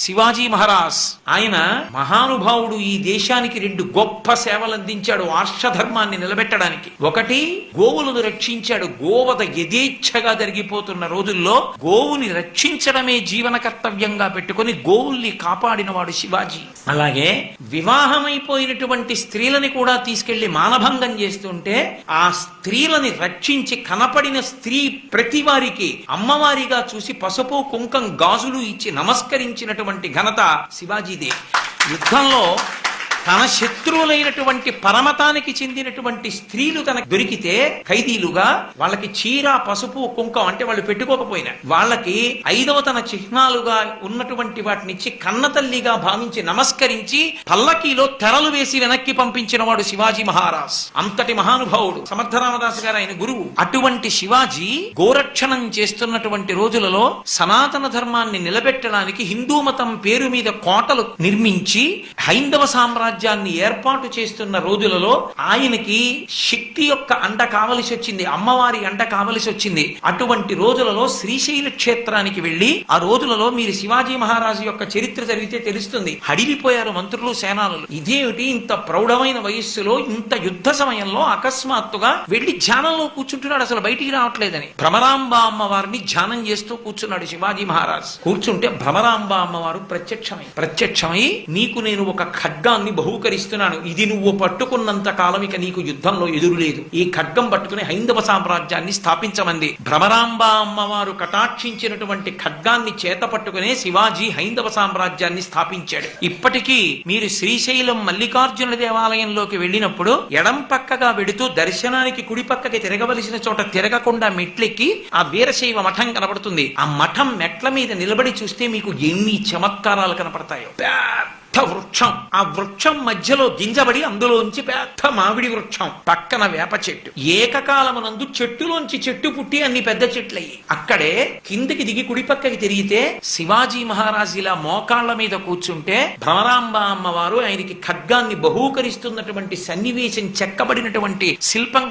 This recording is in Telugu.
శివాజీ మహారాజ్ ఆయన మహానుభావుడు. ఈ దేశానికి రెండు గొప్ప సేవలు అందించాడు ఆర్షధర్మాన్ని నిలబెట్టడానికి. ఒకటి, గోవులను రక్షించాడు. గోవధ యథేచ్ఛగా జరిగిపోతున్న రోజుల్లో గోవుని రక్షించడమే జీవన కర్తవ్యంగా పెట్టుకుని గోవుల్ని కాపాడిన వాడు శివాజీ. అలాగే వివాహమైపోయినటువంటి స్త్రీలని కూడా తీసుకెళ్లి మానభంగం చేస్తుంటే ఆ స్త్రీలని రక్షించి కనపడిన స్త్రీ ప్రతి వారికి అమ్మవారిగా చూసి పసుపు కుంకం గాజులు ఇచ్చి నమస్కరించినటువంటి ఘనత శివాజీదే. యుద్ధంలో తన శత్రువులైనటువంటి పరమతానికి చెందినటువంటి స్త్రీలు తనకు దొరికితే ఖైదీలుగా వాళ్ళకి చీర పసుపు కుంకం అంటే వాళ్ళు పెట్టుకోకపోయినా వాళ్ళకి 5వ తన చిహ్నాలుగా ఉన్నటువంటి వాటినిచ్చి కన్నతల్లిగా భావించి నమస్కరించి పల్లకీలో తెరలు వేసి వెనక్కి పంపించిన వాడు శివాజీ మహారాజ్. అంతటి మహానుభావుడు. సమర్థరామదాస్ గారు ఆయన గురువు. అటువంటి శివాజీ గోరక్షణం చేస్తున్నటువంటి రోజులలో సనాతన ధర్మాన్ని నిలబెట్టడానికి హిందూ మతం పేరు మీద కోటలు నిర్మించి హైందవ సామ్రాజ్యాన్ని ఏర్పాటు చేస్తున్న రోజులలో ఆయనకి శక్తి యొక్క అండ కావలసి వచ్చింది, అమ్మవారి అండ కావలసి వచ్చింది. అటువంటి రోజులలో శ్రీశైల క్షేత్రానికి వెళ్లి ఆ రోజులలో మీరు శివాజీ మహారాజు యొక్క చరిత్ర చదివితే తెలుస్తుంది. హడిలిపోయారు మంత్రులు సేనానులు. ఇదేమిటి ఇంత ప్రౌఢమైన వయస్సులో ఇంత యుద్ధ సమయంలో అకస్మాత్తుగా వెళ్లి ధ్యానంలో కూర్చుంటున్నాడు, అసలు బయటికి రావట్లేదని. భ్రమరాంబ అమ్మవారిని ధ్యానం చేస్తూ కూర్చున్నాడు శివాజీ మహారాజ్. కూర్చుంటే భ్రమరాంబ అమ్మవారు ప్రత్యక్షమై నీకు నేను ఒక ఖడ్గాన్ని బహూకరిస్తున్నాను, ఇది నువ్వు పట్టుకున్నంత కాలం ఇక నీకు యుద్ధంలో ఎదురు లేదు, ఈ ఖడ్గం పట్టుకుని హైందవ సామ్రాజ్యాన్ని స్థాపించమంది. భ్రమరాంబ అమ్మవారు కటాక్షించినటువంటి ఖడ్గాన్ని చేత పట్టుకునే శివాజీ హైందవ సామ్రాజ్యాన్ని స్థాపించాడు. ఇప్పటికీ మీరు శ్రీశైలం మల్లికార్జున దేవాలయంలోకి వెళ్ళినప్పుడు ఎడం పక్కగా వెడుతూ దర్శనానికి కుడి పక్కకి తిరగవలసిన చోట తిరగకుండా మెట్లెక్కి ఆ వీరశైవ మఠం కనబడుతుంది. ఆ మఠం మెట్ల మీద నిలబడి చూస్తే మీకు ఎన్ని చమత్కారాలు కనపడతాయో. పెద్ద వృక్షం, ఆ వృక్షం మధ్యలో గింజబడి అందులోంచి పెద్ద మామిడి వృక్షం, పక్కన వేప చెట్టు. ఏకకాలమునందు చెట్టులోంచి చెట్టు పుట్టి అన్ని పెద్ద చెట్లయ్యి. అక్కడే కిందకి దిగి కుడి పక్కకి తిరిగితే శివాజీ మహారాజ్ ఇలా మోకాళ్ల మీద కూర్చుంటే భ్రమరాంబ అమ్మవారు ఆయనకి ఖడ్గాన్ని బహూకరిస్తున్నటువంటి సన్నివేశం చెక్కబడినటువంటి శిల్పం